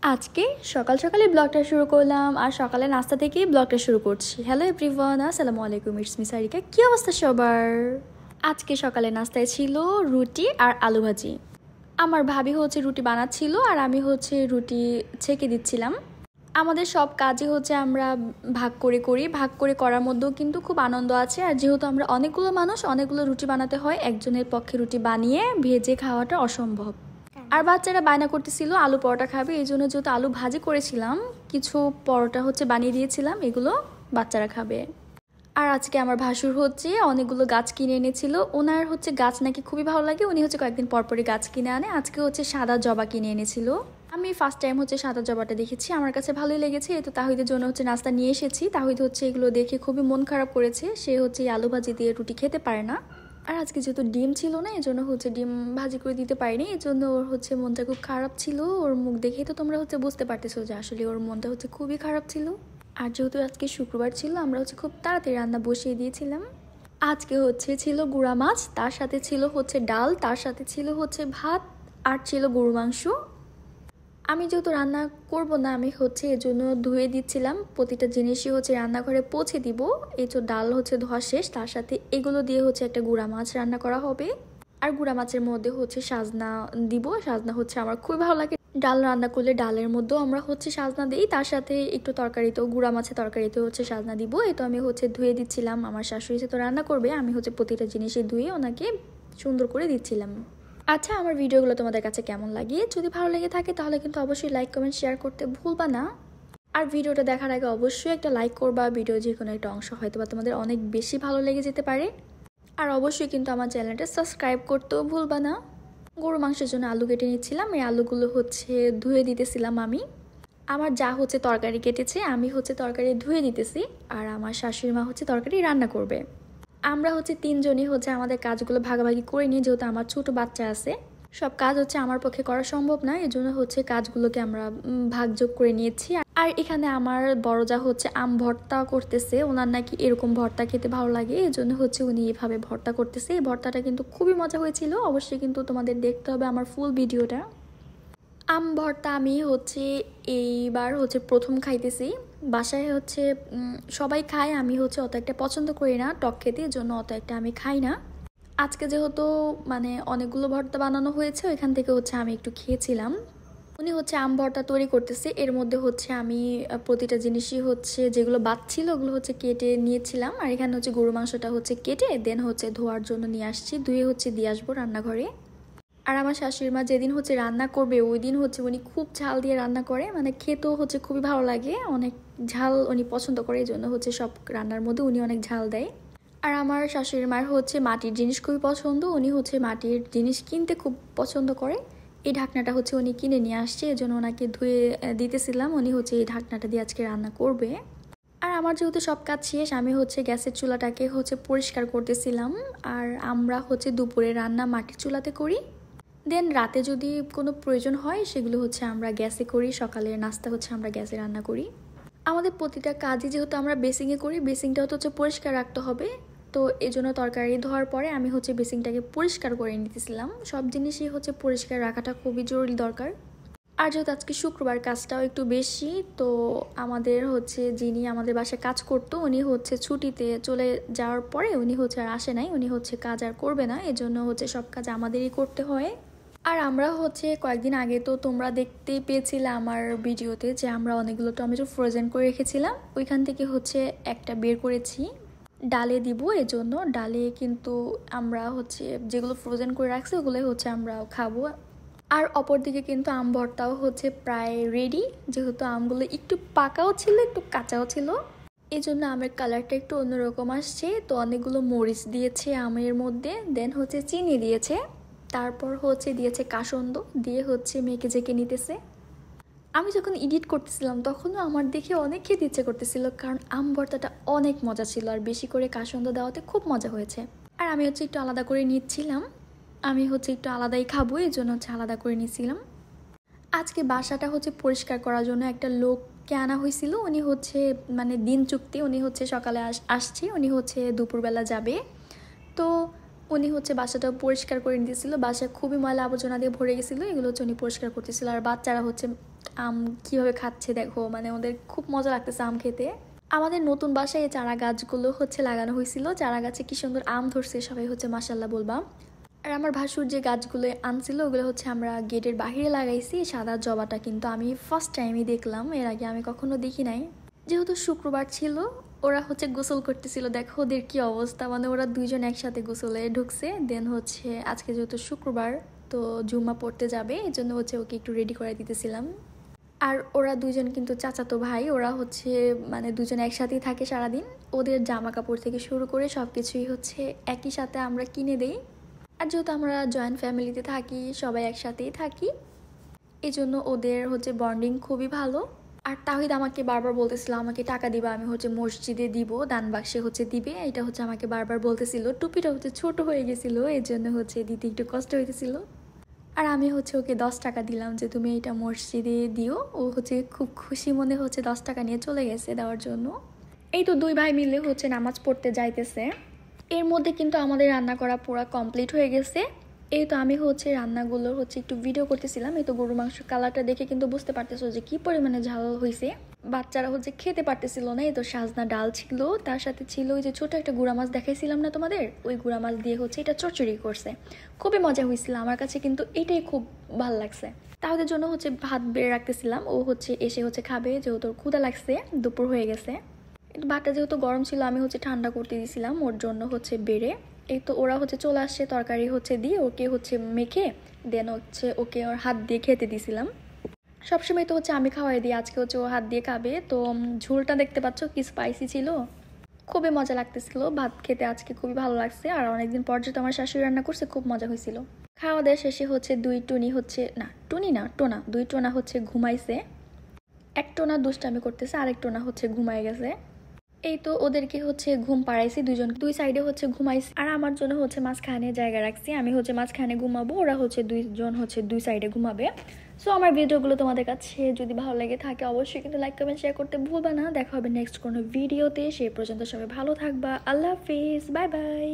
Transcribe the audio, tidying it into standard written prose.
আজকে সকাল সকালে ব্লগটা শুরু করলাম আর সকালে নাস্তা থেকেই ব্লগটা শুরু করছি। হ্যালো এভরিওয়ান, আসসালামু আলাইকুম, ইটস মি সারিকা। কী অবস্থা সবার? আজকে সকালে নাস্তায় ছিল রুটি আর আলু ভাজি। আমার ভাবি হচ্ছে রুটি বানাচ্ছিল আর আমি হচ্ছে রুটি ছেঁকে দিচ্ছিলাম। আমাদের সব কাজই হচ্ছে আমরা ভাগ করে করি, ভাগ করে করার মধ্যেও কিন্তু খুব আনন্দ আছে। আর যেহেতু আমরা অনেকগুলো মানুষ, অনেকগুলো রুটি বানাতে হয়, একজনের পক্ষে রুটি বানিয়ে ভেজে খাওয়াটা অসম্ভব। আর বাচ্চারা বায়না করতেছিল আলু পরোটা খাবে, এই জন্য যেহেতু আলু ভাজি করেছিলাম, কিছু পরোটা হচ্ছে বানিয়ে দিয়েছিলাম, এগুলো বাচ্চারা খাবে। আর আজকে আমার ভাসুর হচ্ছে অনেকগুলো গাছ কিনে এনেছিল। ওনার হচ্ছে গাছ নাকি খুবই ভালো লাগে, উনি হচ্ছে কয়েকদিন পরপরই গাছ কিনে আনে। আজকে হচ্ছে সাদা জবা কিনে এনেছিল। আমি ফার্স্ট টাইম হচ্ছে সাদা জবাটা দেখেছি, আমার কাছে ভালোই লেগেছে। তো তাহিদের জন্য হচ্ছে নাস্তা নিয়ে এসেছি। তাহিদ হচ্ছে এগুলো দেখে খুবই মন খারাপ করেছে, সে হচ্ছে আলু ভাজি দিয়ে রুটি খেতে পারে না। আর আজকে যেহেতু ডিম ছিল না, এই জন্য হচ্ছে ডিম ভাজি করে দিতে পারিনি, এই জন্য ওর হচ্ছে মনটা খুব খারাপ ছিল। ওর মুখ দেখেই তো তোমরা হচ্ছে বুঝতে পারতেছো যে আসলে ওর মনটা হচ্ছে খুবই খারাপ ছিল। আর যেহেতু আজকে শুক্রবার ছিল, আমরা হচ্ছে খুব তাড়াতাড়ি রান্না বসিয়ে দিয়েছিলাম। আজকে হচ্ছে ছিল গুঁড়া মাছ, তার সাথে ছিল হচ্ছে ডাল, তার সাথে ছিল হচ্ছে ভাত, আর ছিল গরু মাংস। আমি যেহেতু রান্না করব না, আমি হচ্ছে এজন্য ধুয়ে দিচ্ছিলাম। প্রতিটা জিনিসই হচ্ছে রান্নাঘরে পৌঁছে দিব। এই তো ডাল হচ্ছে ধোয়া শেষ, তার সাথে এগুলো দিয়ে হচ্ছে একটা গুঁড়া মাছ রান্না করা হবে। আর গুঁড়া মাছের মধ্যে হচ্ছে সাজনা দিব। সাজনা হচ্ছে আমার খুবই ভালো লাগে। ডাল রান্না করলে ডালের মধ্যেও আমরা হচ্ছে সাজনা দিই, তার সাথে একটু তরকারিতেও, গুঁড়া মাছের তরকারিতেও হচ্ছে সাজনা দিব। এই তো আমি হচ্ছে ধুয়ে দিচ্ছিলাম। আমার শাশুড়ি তো রান্না করবে, আমি হচ্ছে প্রতিটা জিনিসই ধুয়ে ওনাকে সুন্দর করে দিচ্ছিলাম। আচ্ছা, আমার ভিডিওগুলো তোমাদের কাছে কেমন লাগে? যদি ভালো লেগে থাকে তাহলে কিন্তু অবশ্যই লাইক কমেন্ট শেয়ার করতে ভুলবা না। আর ভিডিওটা দেখার আগে অবশ্যই একটা লাইক করবা। ভিডিও যে কোনো একটা অংশ হয়তো বা তোমাদের অনেক বেশি ভালো লেগে যেতে পারে। আর অবশ্যই কিন্তু আমার চ্যানেলটা সাবস্ক্রাইব করতেও ভুলবা না। গরু মাংসের জন্য আলু কেটে নিচ্ছিলাম, এই আলুগুলো হচ্ছে ধুয়ে দিতেছিলাম আমি। আমার যা হচ্ছে তরকারি কেটেছে, আমি হচ্ছে তরকারি ধুয়ে দিতেছি। আর আমার শাশুড়ি মা হচ্ছে তরকারি রান্না করবে। আমরা হচ্ছে তিনজনই হচ্ছে আমাদের কাজগুলো ভাগাভাগি করে নিই, যেহেতু আমার ছোট বাচ্চা আছে। সব কাজ হচ্ছে আমার পক্ষে করা সম্ভব না, এজন্য হচ্ছে কাজগুলোকে আমরা ভাগযোগ করে নিয়েছি। আর এখানে আমার বড় যা হচ্ছে আম ভর্তা করতেছে, ওনার নাকি এরকম ভর্তা খেতে ভালো লাগে, এজন্য হচ্ছে উনি এভাবে ভর্তা করতেছে। এই ভর্তাটা কিন্তু খুবই মজা হয়েছিল, অবশ্যই কিন্তু তোমাদের দেখতে হবে আমার ফুল ভিডিওটা। আম ভর্তা আমি হচ্ছে এইবার হচ্ছে প্রথম খাইতেছি। বাসায় হচ্ছে সবাই খায়, আমি হচ্ছে অত একটা পছন্দ করি না টক খেতে, এর জন্য অত একটা আমি খাই না। আজকে যেহেতু মানে অনেকগুলো ভর্তা বানানো হয়েছে, ওইখান থেকে হচ্ছে আমি একটু খেয়েছিলাম। উনি হচ্ছে আম ভর্তা তৈরি করতেছে, এর মধ্যে হচ্ছে আমি প্রতিটা জিনিসই হচ্ছে যেগুলো বাদছিল ওগুলো হচ্ছে কেটে নিয়েছিলাম। আর এখানে হচ্ছে গরু মাংসটা হচ্ছে কেটে দেন হচ্ছে ধোয়ার জন্য নিয়ে আসছি, ধুয়ে হচ্ছে দিয়ে আসবো রান্নাঘরে। আর আমার শাশুড়ি মা যেদিন হচ্ছে রান্না করবে ওই দিন হচ্ছে উনি খুব ঝাল দিয়ে রান্না করে, মানে খেতেও হচ্ছে খুবই ভালো লাগে, অনেক ঝাল উনি পছন্দ করে, এই জন্য হচ্ছে সব রান্নার মধ্যে উনি অনেক ঝাল দেয়। আর আমার শাশুড়ি মার হচ্ছে মাটির জিনিস খুবই পছন্দ, উনি হচ্ছে মাটির জিনিস কিনতে খুব পছন্দ করে। এই ঢাকনাটা হচ্ছে উনি কিনে নিয়ে আসছে, এজন্য ওনাকে ধুয়ে দিতেছিলাম। উনি হচ্ছে এই ঢাকনাটা দিয়ে আজকে রান্না করবে। আর আমার যেহেতু সব কাজ শেষ, আমি হচ্ছে গ্যাসের চুলাটাকে হচ্ছে পরিষ্কার করতেছিলাম। আর আমরা হচ্ছে দুপুরে রান্না মাটির চুলাতে করি, দেন রাতে যদি কোনো প্রয়োজন হয় সেগুলো হচ্ছে আমরা গ্যাসে করি। সকালের নাস্তা হচ্ছে আমরা গ্যাসে রান্না করি। আমাদের প্রতিটা কাজই যেহেতু আমরা বেসিংয়ে করি, বেসিংটাও তো হচ্ছে পরিষ্কার রাখতে হবে। তো এই জন্য তরকারি ধোয়ার পরে আমি হচ্ছে বেসিংটাকে পরিষ্কার করে নিতেছিলাম। সব জিনিসই হচ্ছে পরিষ্কার রাখাটা খুবই জরুরি দরকার। আর যেহেতু আজকে শুক্রবার, কাজটাও একটু বেশি, তো আমাদের হচ্ছে যিনি আমাদের বাসায় কাজ করতো উনি হচ্ছে ছুটিতে চলে যাওয়ার পরে উনি হচ্ছে আর আসে নাই, উনি হচ্ছে কাজ আর করবে না, এজন্য হচ্ছে সব কাজ আমাদেরই করতে হয়। আর আমরা হচ্ছে কয়েকদিন আগে তো তোমরা দেখতেই পেয়েছিলে আমার ভিডিওতে যে আমরা অনেকগুলো টমেটো ফ্রোজেন করে রেখেছিলাম, ওইখান থেকে হচ্ছে একটা বের করেছি ডালে দিব। এজন্য ডালে কিন্তু আমরা হচ্ছে যেগুলো ফ্রোজেন করে রাখছি ওগুলো হচ্ছে আমরা খাবো। আর অপরদিকে কিন্তু আম ভর্তাও হচ্ছে প্রায় রেডি, যেহেতু আমগুলো একটু পাকাও ছিল একটু কাঁচাও ছিল, এই জন্য আমের কালারটা একটু অন্যরকম আসছে। তো অনেকগুলো মরিচ দিয়েছে আমের মধ্যে, দেন হচ্ছে চিনি দিয়েছে, তারপর হচ্ছে দিয়েছে কাসন্দ, দিয়ে হচ্ছে মেখে জেকে নিতেছে। আমি যখন এডিট করতেছিলাম তখনও আমার দেখে অনেক খেতে ইচ্ছে করতেছিল, কারণ আম ভর্তাটা অনেক মজা ছিল আর বেশি করে কাসন্দ দেওয়াতে খুব মজা হয়েছে। আর আমি হচ্ছে একটু আলাদা করে নিচ্ছিলাম, আমি হচ্ছে একটু আলাদাই খাবো, এই জন্য হচ্ছে আলাদা করে নিয়েছিলাম। আজকে বাসাটা হচ্ছে পরিষ্কার করার জন্য একটা লোককে আনা হয়েছিল, উনি হচ্ছে মানে দিন চুক্তি, উনি হচ্ছে সকালে আসছে, উনি হচ্ছে দুপুরবেলা যাবে। তো উনি হচ্ছে বাসাটা পরিষ্কার করে নিতেছিল, বাসা খুবই ময়লা আবর্জনা দিয়ে ভরে গেছিলো, এগুলো হচ্ছে উনি পরিষ্কার করতেছিল। আর বাচ্চারা হচ্ছে আম কিভাবে খাচ্ছে দেখো, মানে ওদের খুব মজা লাগতেছে আম খেতে। আমাদের নতুন বাসায় এই চারা গাছগুলো হচ্ছে লাগানো হয়েছিল, চারা গাছে কি সুন্দর আম ধরছে, সবাই হচ্ছে মাশাল্লাহ বলবা। আর আমার ভাসুর যে গাছগুলো আনছিল ওগুলো হচ্ছে আমরা গেটের বাহিরে লাগাইছি। সাদা জবাটা কিন্তু আমি ফার্স্ট টাইমই দেখলাম, এর আগে আমি কখনো দেখি নাই। যেহেতু শুক্রবার ছিল, ওরা হচ্ছে গোসল করতেছিল, দেখো ওদের কি অবস্থা, মানে ওরা দুইজন একসাথে গোসলে ঢুকছে। দেন হচ্ছে আজকে যেহেতু শুক্রবার, তো জুম্মা পড়তে যাবে, এই জন্য হচ্ছে ওকে একটু রেডি করে দিতেছিলাম। আর ওরা দুজন কিন্তু চাচাতো ভাই, ওরা হচ্ছে মানে দুজন একসাথেই থাকে সারাদিন। ওদের জামা কাপড় থেকে শুরু করে সব কিছুই হচ্ছে একই সাথে আমরা কিনে দেই। আর যেহেতু আমরা জয়েন্ট ফ্যামিলিতে থাকি, সবাই একসাথেই থাকি, এই জন্য ওদের হচ্ছে বন্ডিং খুবই ভালো। আর তাহিদ আমাকে বারবার বলতেছিল আমাকে টাকা দিবা, আমি হচ্ছে মসজিদে দিব, দান বাক্সে হচ্ছে দিবে, এটা হচ্ছে আমাকে বারবার বলতেছিল। টুপিটা হচ্ছে ছোট হয়ে গেছিলো, এই জন্য হচ্ছে দিতে একটু কষ্ট হইতেছিল। আর আমি হচ্ছে ওকে 10 টাকা দিলাম যে তুমি এটা মসজিদে দিও। ও হচ্ছে খুব খুশি মনে হচ্ছে 10 টাকা নিয়ে চলে গেছে দেওয়ার জন্য। এই তো দুই ভাই মিলে হচ্ছে নামাজ পড়তে যাইতেছে। এর মধ্যে কিন্তু আমাদের রান্না করা পুরো কমপ্লিট হয়ে গেছে। এই তো আমি হচ্ছে রান্নাগুলো হচ্ছে একটু ভিডিও করতেছিলাম। এই তো গরু মাংস কালারটা দেখে কিন্তু বুঝতে পারতেছো যে কি পরিমাণে ঝাল হয়েছে। বাচ্চারা হচ্ছে খেতে পারতেছিল না। এই তো সাজনা ডাল ছিল, তার সাথে ছিল ওই যে ছোট একটা গুঁড়া মাছ দেখাইছিলাম না তোমাদের, ওই গুঁড়া মাছ দিয়ে হচ্ছে এটা চচ্চড়ি করছে। খুবই মজা হয়েছিল, আমার কাছে কিন্তু এটাই খুব ভালো লাগছে। তাহলে জন্য হচ্ছে ভাত বেড়ে রাখতেছিলাম, ও হচ্ছে এসে হচ্ছে খাবে, যেহেতু ক্ষুধা লাগছে, দুপুর হয়ে গেছে। ভাতটা যেহেতু গরম ছিল আমি হচ্ছে ঠান্ডা করতে দিয়েছিলাম ওর জন্য হচ্ছে বেড়ে। এই তো ওরা হচ্ছে চলে আসছে, তরকারি হচ্ছে দিয়ে ওকে হচ্ছে মেখে দেন হচ্ছে ওকে ওর হাত দিয়ে খেতে দিয়েছিলাম। সবসময় তো হচ্ছে আমি খাওয়াই দিই, আজকে হচ্ছে ও হাত দিয়ে খাবে। তো ঝোলটা দেখতে পাচ্ছ কি স্পাইসি ছিল, খুবই মজা লাগতেছিল। ভাত খেতে আজকে খুবই ভালো লাগছে। আর অনেকদিন পর যেহেতু আমার শাশুড়ি রান্না করছে, খুব মজা হয়েছিল। খাওয়া দাওয়া শেষে হচ্ছে দুই টুনি হচ্ছে না টুনি না টোনা, দুই টোনা হচ্ছে ঘুমাইছে। এক টোনা দুষ্টামি করতেছে, আরেক টোনা হচ্ছে ঘুমায় গেছে। এই তো ওদেরকে হচ্ছে ঘুম পাড়াইছি, দুজন দুই সাইডে হচ্ছে ঘুমাইছি। আর আমার জন্য হচ্ছে মাঝখানে জায়গা রাখছি, আমি হচ্ছে মাঝখানে ঘুমাবো, ওরা হচ্ছে দুইজন হচ্ছে দুই সাইডে ঘুমাবে। সো আমার ভিডিওগুলো তোমাদের কাছে যদি ভালো লেগে থাকে অবশ্যই কিন্তু লাইক কমেন্ট শেয়ার করতে ভুলবা না। দেখা হবে নেক্সট কোনো ভিডিওতে, সেই পর্যন্ত সবাই ভালো থাকবা। আল্লাহ হাফিজ, বাই বাই।